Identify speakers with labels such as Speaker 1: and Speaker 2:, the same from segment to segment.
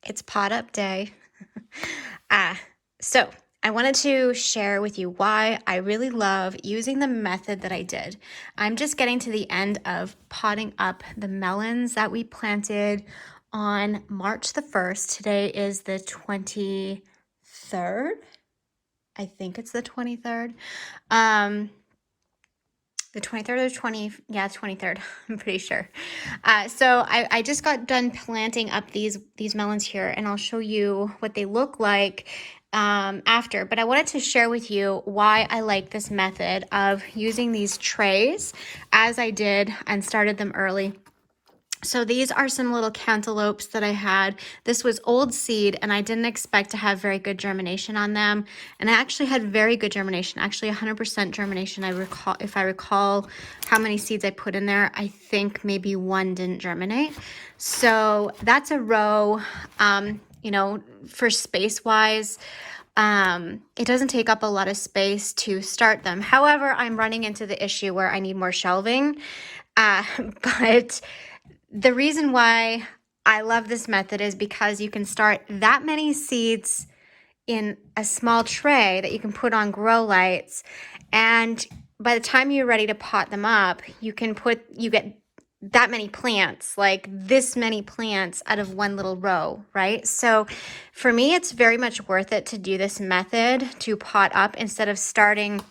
Speaker 1: It's pot up day. Ah, so I wanted to share with you why I really love using the method that I did. I'm just getting to the end of potting up the melons that we planted on March the 1st. Today is the 23rd. I think it's the 23rd. The 23rd or 23rd, I'm pretty sure. So I just got done planting up these melons here, and I'll show you what they look like after. But I wanted to share with you why I like this method of using these trays as I did and started them early. So these are some little cantaloupes that I had. This was old seed, and I didn't expect to have very good germination on them. And I actually had very good germination, actually 100% germination. If I recall how many seeds I put in there, I think maybe one didn't germinate. So that's a row, for space-wise. It doesn't take up a lot of space to start them. However, I'm running into the issue where I need more shelving, but the reason why I love this method is because you can start that many seeds in a small tray that you can put on grow lights, and by the time you're ready to pot them up, you get that many plants, like this many plants out of one little row, right? So for me, it's very much worth it to do this method to pot up instead of starting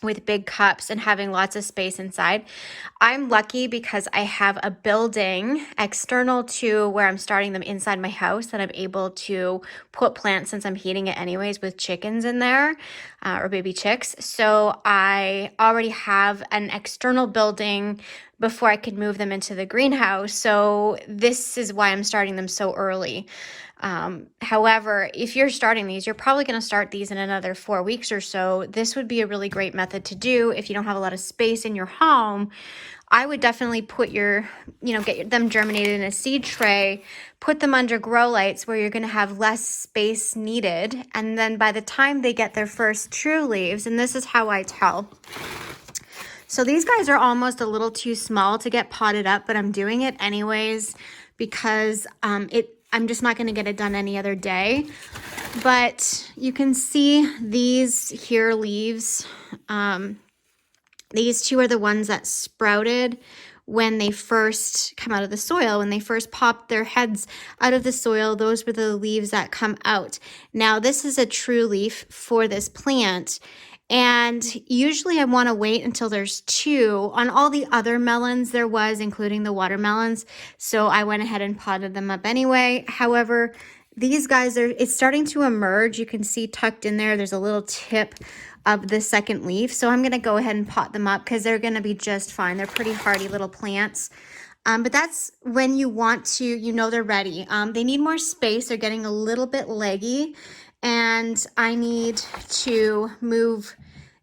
Speaker 1: with big cups and having lots of space inside. I'm lucky because I have a building external to where I'm starting them inside my house that I'm able to put plants, since I'm heating it anyways with chickens in there or baby chicks. So I already have an external building before I could move them into the greenhouse. So this is why I'm starting them so early. However, if you're starting these, you're probably going to start these in another 4 weeks or so. This would be a really great method to do if you don't have a lot of space in your home. I would definitely put get them germinated in a seed tray, put them under grow lights where you're going to have less space needed. And then by the time they get their first true leaves, and this is how I tell. So these guys are almost a little too small to get potted up, but I'm doing it anyways because I'm just not going to get it done any other day. But you can see these here leaves. These two are the ones that sprouted when they first come out of the soil. When they first popped their heads out of the soil, those were the leaves that come out. Now, this is a true leaf for this plant. And usually I want to wait until there's two. On all the other melons there was, including the watermelons. So I went ahead and potted them up anyway. However, these guys it's starting to emerge. You can see tucked in there's a little tip of the second leaf. So I'm going to go ahead and pot them up because they're going to be just fine. They're pretty hardy little plants. But that's when you want to, they're ready. They need more space. They're getting a little bit leggy. And I need to move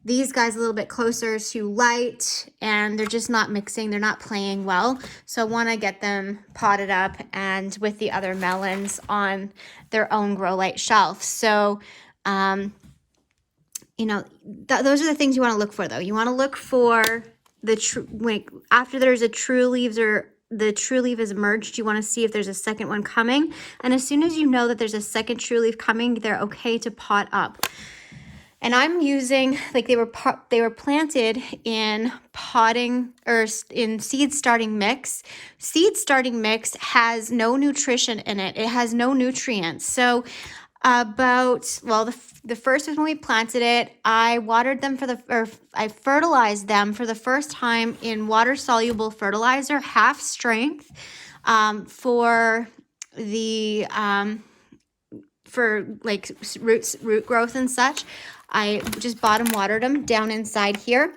Speaker 1: these guys a little bit closer to light, and they're just not mixing. They're not playing well. So I want to get them potted up and with the other melons on their own grow light shelf. So, those are the things you want to look for, though. You want to look for after there's a true leaves or the true leaf is emerged, you want to see if there's a second one coming. And as soon as you know that there's a second true leaf coming, they're okay to pot up. And I'm using, they were planted in potting or in seed starting mix. Seed starting mix has no nutrition in it. It has no nutrients. So the first was when we planted it. I watered them I fertilized them for the first time in water soluble fertilizer, half strength, for root growth and such. I just bottom watered them down inside here,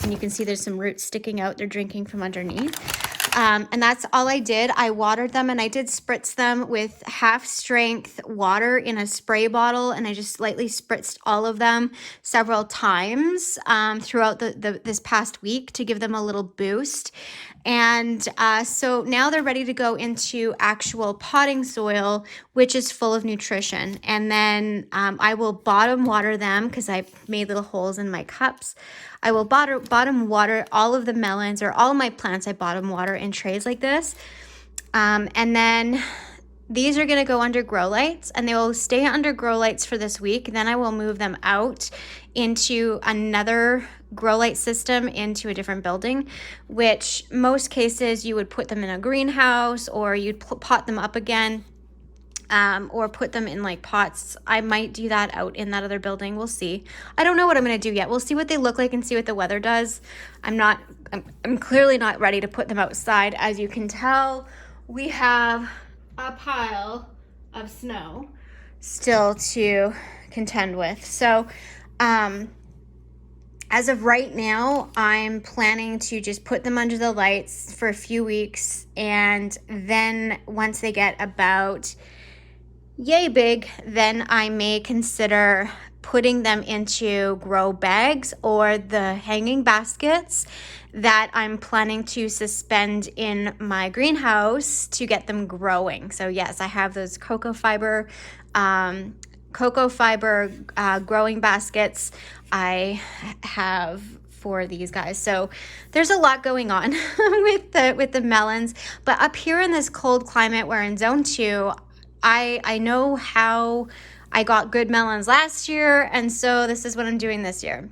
Speaker 1: and you can see there's some roots sticking out. They're drinking from underneath. And that's all I did. I watered them, and I did spritz them with half strength water in a spray bottle, and I just slightly spritzed all of them several times throughout this past week to give them a little boost. And so now they're ready to go into actual potting soil, which is full of nutrition. And then I will bottom water them because I made little holes in my cups. I will bottom water all of the melons, or all of my plants. I bottom water in trays like this. And then these are going to go under grow lights, and they will stay under grow lights for this week. Then I will move them out into another grow light system into a different building, which most cases you would put them in a greenhouse, or you'd pot them up again, or put them in like pots. I might do that out in that other building. We'll see. I don't know what I'm going to do yet. We'll see what they look like and see what the weather does. I'm clearly not ready to put them outside. As you can tell, we have a pile of snow still to contend with. So, as of right now, I'm planning to just put them under the lights for a few weeks, and then once they get about yay big, then I may consider putting them into grow bags or the hanging baskets that I'm planning to suspend in my greenhouse to get them growing. So yes, I have those cocoa fiber growing baskets I have for these guys. So there's a lot going on with the melons, but up here in this cold climate, we're in zone 2. I know how I got good melons last year, and so this is what I'm doing this year.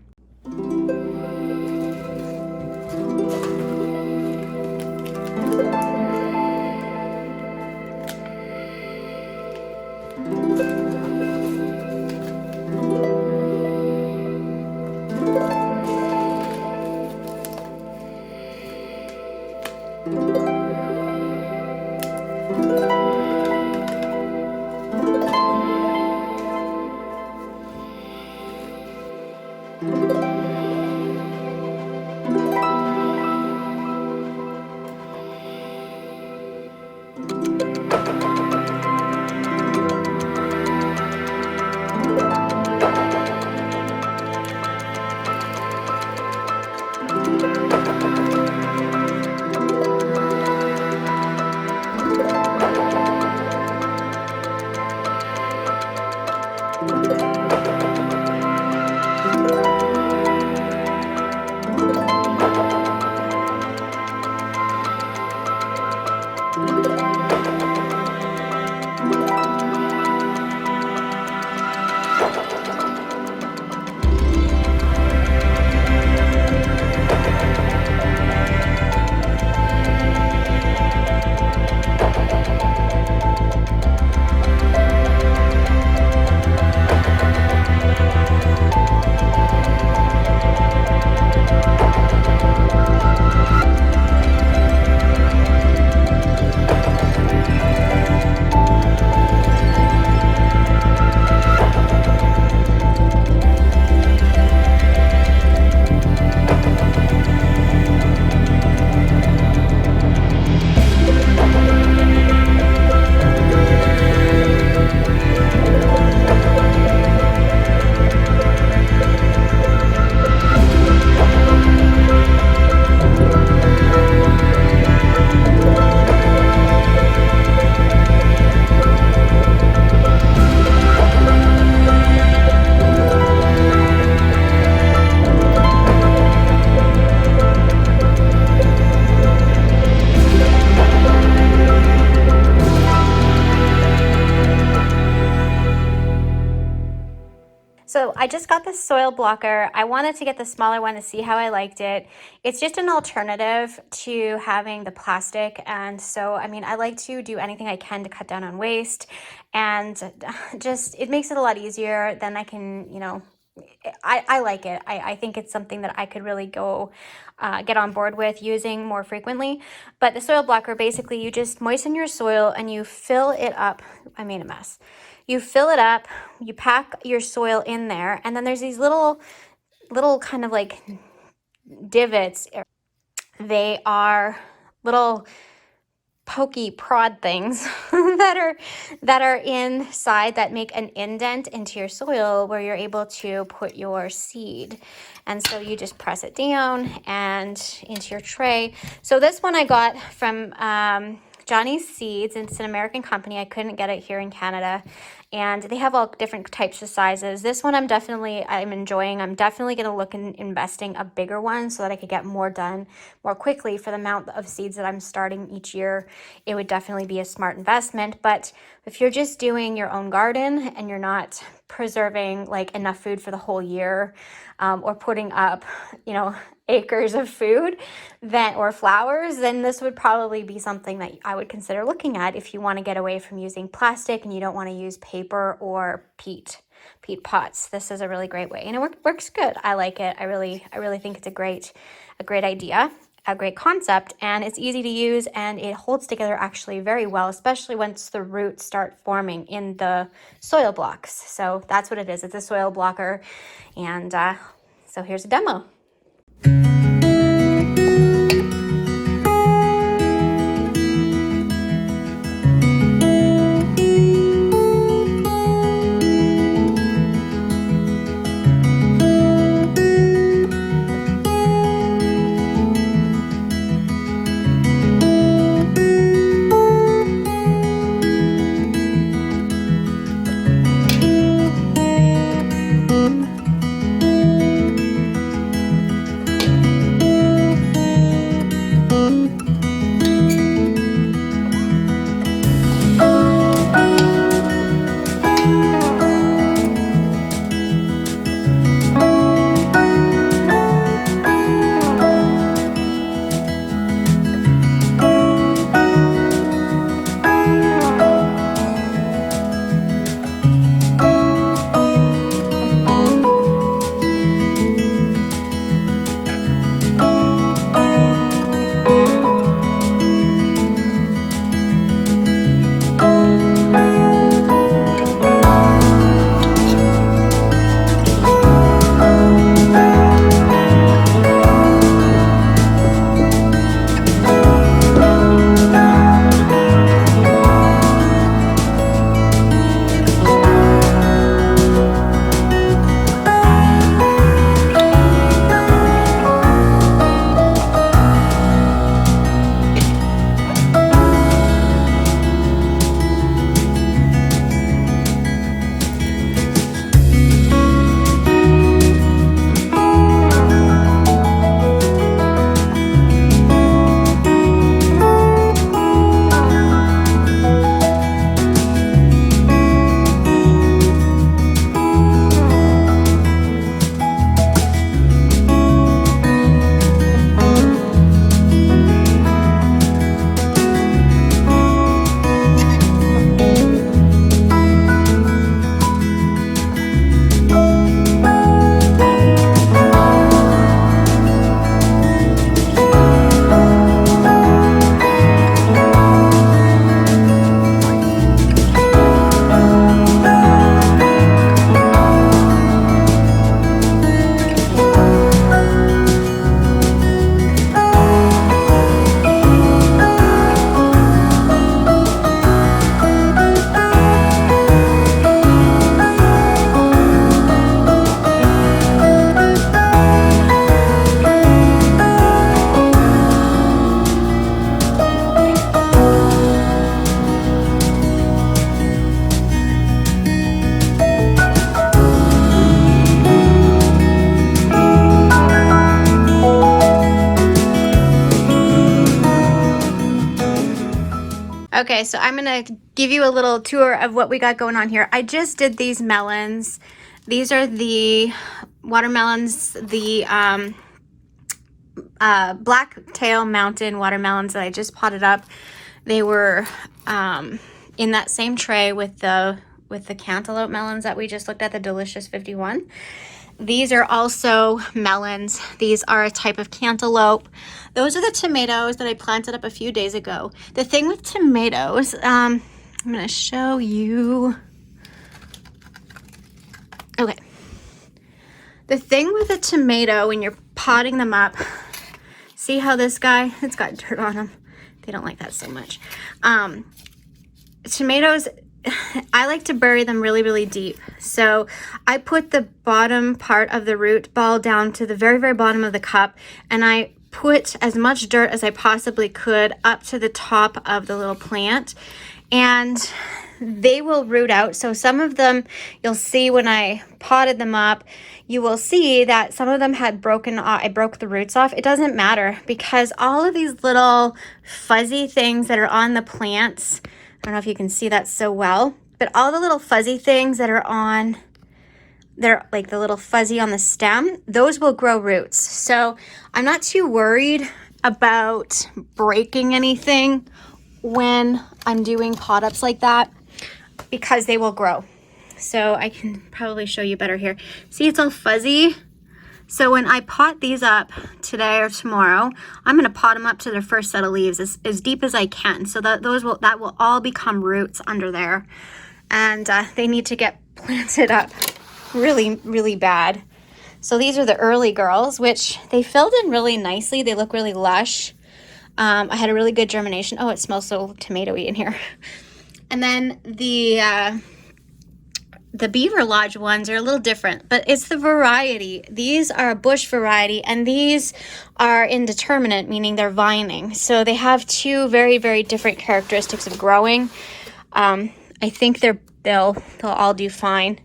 Speaker 1: So I just got this soil blocker. I wanted to get the smaller one to see how I liked it. It's just an alternative to having the plastic. And so, I mean, I like to do anything I can to cut down on waste, and just, it makes it a lot easier. Then I can, I like it. I think it's something that I could really go get on board with using more frequently. But the soil blocker, basically, you just moisten your soil and you fill it up. I made a mess. You fill it up, you pack your soil in there, and then there's these little kind of like divots. They are little pokey prod things that are inside that make an indent into your soil where you're able to put your seed. And so you just press it down and into your tray. So this one I got from Johnny's Seeds. It's an American company. I couldn't get it here in Canada. And they have all different types of sizes. This one I'm enjoying. I'm definitely going to look in investing a bigger one so that I could get more done more quickly for the amount of seeds that I'm starting each year. It would definitely be a smart investment. But if you're just doing your own garden and you're not preserving like enough food for the whole year, or putting up, acres of food or flowers, then this would probably be something that I would consider looking at if you want to get away from using plastic and you don't want to use paper or peat pots. This is a really great way, and it works good. I like it. I really think it's a great idea, a great concept, and it's easy to use, and it holds together actually very well, especially once the roots start forming in the soil blocks. So that's what it is. It's a soil blocker, and so here's a demo. Okay, so I'm going to give you a little tour of what we got going on here. I just did these melons. These are the watermelons, the black-tail mountain watermelons that I just potted up. They were in that same tray with the cantaloupe melons that we just looked at, the Delicious 51. These are also melons. These are a type of cantaloupe. Those are the tomatoes that I planted up a few days ago. The thing with tomatoes, I'm going to show you. Okay. The thing with a tomato when you're potting them up, see how this guy, it's got dirt on him. They don't like that so much. Tomatoes, I like to bury them really, really deep. So I put the bottom part of the root ball down to the very, very bottom of the cup, and I put as much dirt as I possibly could up to the top of the little plant, and they will root out. So some of them, you'll see when I potted them up, you will see that some of them had broken off. I broke the roots off. It doesn't matter, because all of these little fuzzy things that are on the plants, I don't know if you can see that so well, but all the little fuzzy things that are on, they're like the little fuzzy on the stem, those will grow roots. So I'm not too worried about breaking anything when I'm doing pot ups like that, because they will grow. So I can probably show you better here. See, it's all fuzzy. So when I pot these up today or tomorrow, I'm going to pot them up to their first set of leaves as deep as I can, so that that will all become roots under there, and they need to get planted up really, really bad. So these are the early girls, which they filled in really nicely. They look really lush. I had a really good germination. Oh, it smells so tomatoey in here. And then the Beaver Lodge ones are a little different, but it's the variety. These are a bush variety, and these are indeterminate, meaning they're vining. So they have two very, very different characteristics of growing. I think they'll all do fine.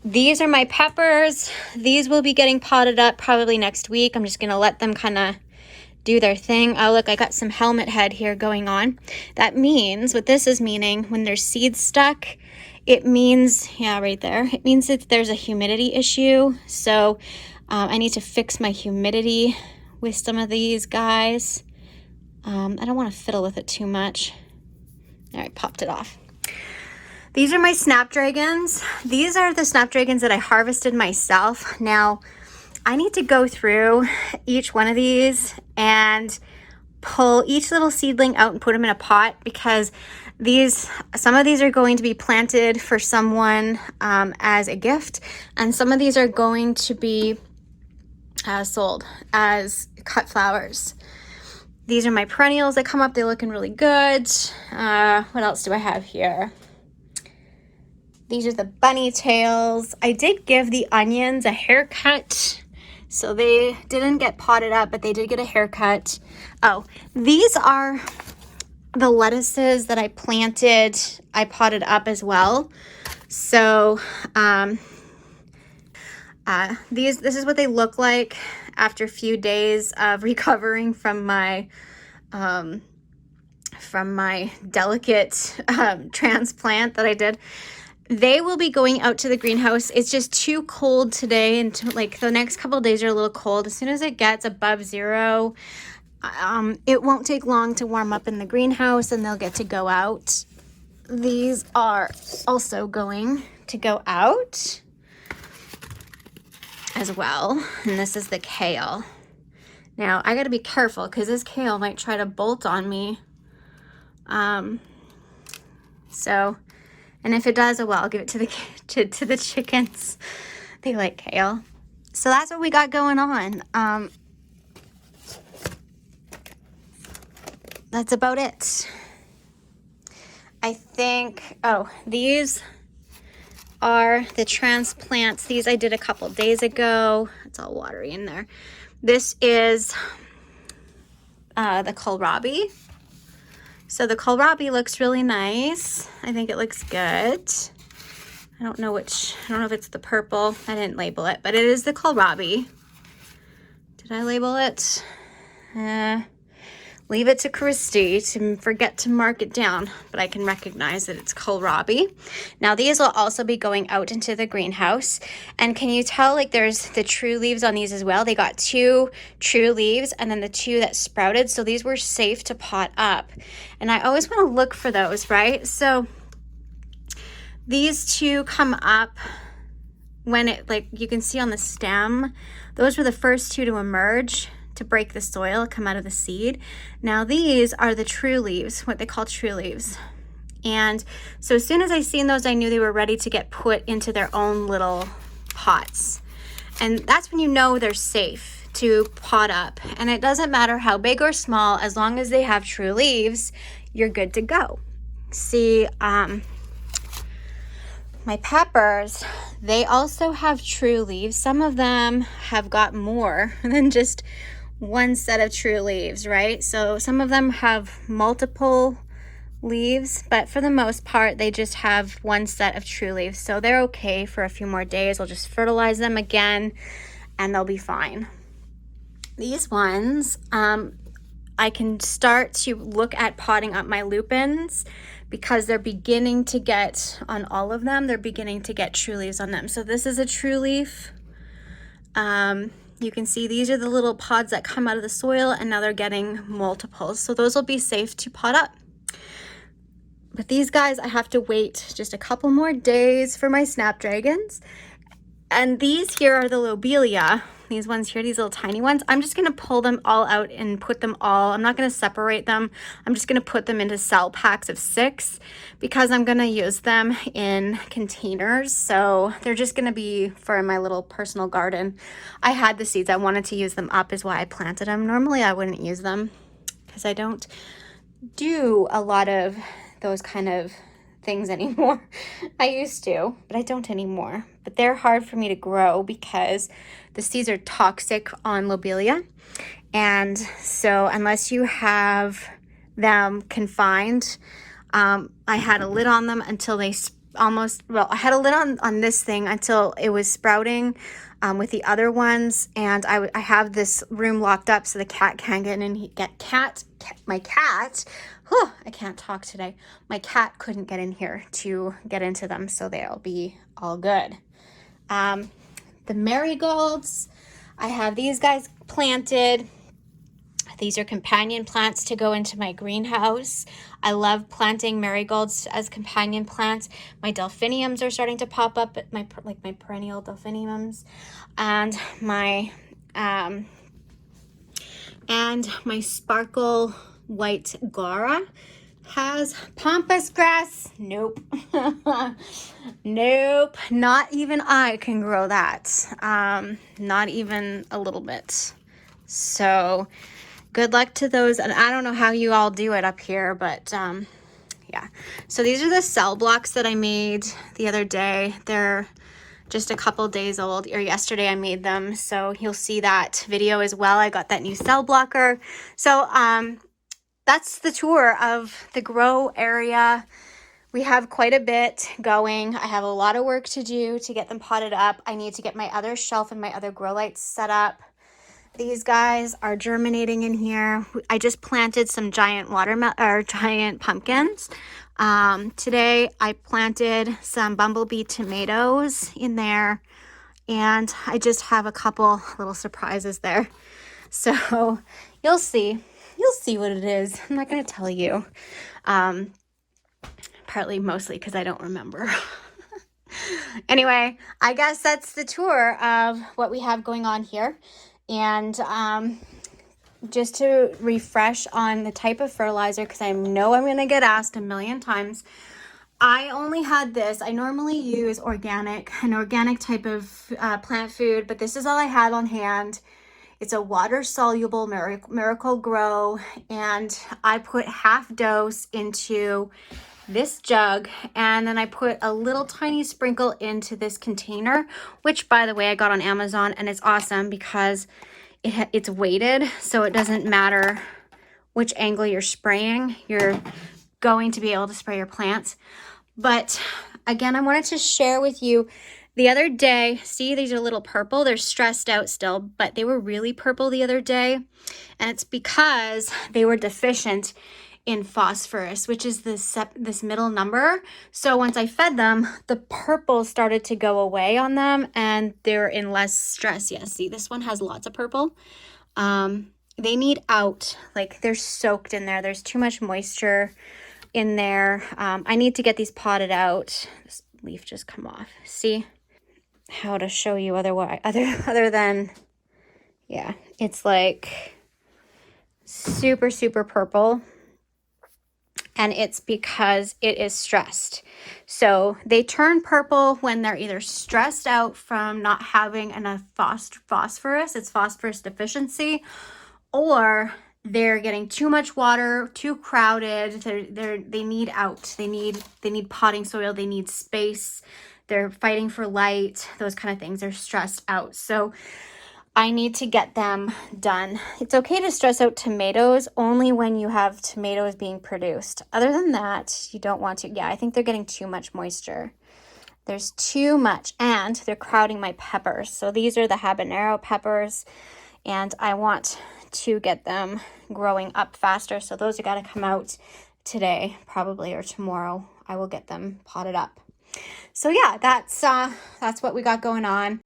Speaker 1: These are my peppers. These will be getting potted up probably next week. I'm just gonna let them kind of do their thing. Oh, look, I got some helmet head here going on. That means, what this is meaning, when there's seeds stuck, it means, yeah, right there, it means that there's a humidity issue. So I need to fix my humidity with some of these guys. I don't want to fiddle with it too much. All right, popped it off. These are my snapdragons. These are the snapdragons that I harvested myself. Now, I need to go through each one of these and pull each little seedling out and put them in a pot, because some of these are going to be planted for someone as a gift, and some of these are going to be sold as cut flowers. These are my perennials that come up. They're looking really good. What else do I have here? These are the bunny tails. I did give the onions a haircut, so they didn't get potted up, but they did get a haircut. Oh, these are the lettuces that I planted. I potted up as well. So this is what they look like after a few days of recovering from my delicate transplant that I did. They will be going out to the greenhouse. It's just too cold today, and like the next couple of days are a little cold. As soon as it gets above 0, it won't take long to warm up in the greenhouse, and they'll get to go out. These are also going to go out as well. And this is the kale. Now I got to be careful, because this kale might try to bolt on me. And if it does, oh well, I'll give it to the chickens. They like kale. So that's what we got going on. That's about it. I think, oh, these are the transplants. These I did a couple days ago. It's all watery in there. This is the kohlrabi. So the kohlrabi looks really nice. I think it looks good. I don't know if it's the purple. I didn't label it, but it is the kohlrabi. Did I label it? Leave it to Christy to forget to mark it down, but I can recognize that it's kohlrabi. Now these will also be going out into the greenhouse. And can you tell, like, there's the true leaves on these as well? They got 2 true leaves and then the 2 that sprouted. So these were safe to pot up. And I always want to look for those, right? So these 2 come up when it, like you can see on the stem, those were the first 2 to emerge, to break the soil, come out of the seed. Now these are the true leaves, what they call true leaves. And so as soon as I seen those, I knew they were ready to get put into their own little pots. And that's when you know they're safe to pot up. And it doesn't matter how big or small, as long as they have true leaves, you're good to go. See, my peppers, they also have true leaves. Some of them have got more than just one set of true leaves, right? So some of them have multiple leaves, but for the most part they just have one set of true leaves, so they're okay for a few more days. I'll just fertilize them again and they'll be fine. These ones, I can start to look at potting up my lupins because they're beginning to get, on all of them, they're beginning to get true leaves on them. So this is a true leaf. You can see these are the little pods that come out of the soil, and now they're getting multiples. So those will be safe to pot up. But these guys, I have to wait just a couple more days for my snapdragons. And these here are the lobelia. These ones here, these little tiny ones. I'm just gonna pull them all out and put them all, I'm not gonna separate them. I'm just gonna put them into cell packs of 6 because I'm gonna use them in containers. So they're just gonna be for my little personal garden. I had the seeds, I wanted to use them up is why I planted them. Normally I wouldn't use them because I don't do a lot of those kind of things anymore. I used to, but I don't anymore. But they're hard for me to grow because the seeds are toxic on lobelia. And so unless you have them confined, I had a lid on them until they I had a lid on this thing until it was sprouting with the other ones. And I have this room locked up so the cat can't get in. My cat, I can't talk today. My cat couldn't get in here to get into them, so they'll be all good. The marigolds, I have these guys planted. These are companion plants to go into my greenhouse. I love planting marigolds as companion plants. My delphiniums are starting to pop up, my perennial delphiniums, and my sparkle white Gora has pampas grass. Nope. Nope, not even I can grow that. Not even a little bit. So good luck to those. And I don't know how you all do it up here, but yeah. So these are the cell blocks that I made the other day. They're just a couple days old, or yesterday I made them. So you'll see that video as well. I got that new cell blocker. So that's the tour of the grow area. We have quite a bit going. I have a lot of work to do to get them potted up. I need to get my other shelf and my other grow lights set up. These guys are germinating in here. I just planted some giant giant pumpkins. Today I planted some bumblebee tomatoes in there, and I just have a couple little surprises there. So you'll see what it is. I'm not going to tell you. Mostly because I don't remember. Anyway, I guess that's the tour of what we have going on here. And just to refresh on the type of fertilizer, because I know I'm going to get asked a million times. I only had this. I normally use an organic type of plant food, but this is all I had on hand. It's a water-soluble Miracle Grow, and I put half dose into this jug, and then I put a little tiny sprinkle into this container, which by the way I got on Amazon, and it's awesome because it's weighted, so it doesn't matter which angle you're spraying, you're going to be able to spray your plants. But again, I wanted to share with you the other day, see, these are a little purple. They're stressed out still, but they were really purple the other day, and it's because they were deficient in phosphorus, which is this middle number. So once I fed them, the purple started to go away on them, and they're in less stress. Yeah, see, this one has lots of purple. They need out, like they're soaked in there. There's too much moisture in there. I need to get these potted out. This leaf just come off. See how to show you other than, yeah, it's like super, super purple. And it's because it is stressed. So they turn purple when they're either stressed out from not having enough phosphorus, it's phosphorus deficiency, or they're getting too much water, too crowded. They need out. They need potting soil. They need space. They're fighting for light. Those kind of things. They're stressed out. So I need to get them done. It's okay to stress out tomatoes only when you have tomatoes being produced. Other than that, you don't want to. Yeah, I think they're getting too much moisture. There's too much, and they're crowding my peppers. So these are the habanero peppers, and I want to get them growing up faster. So those are got to come out today, probably, or tomorrow. I will get them potted up. So yeah, that's what we got going on.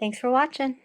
Speaker 1: Thanks for watching.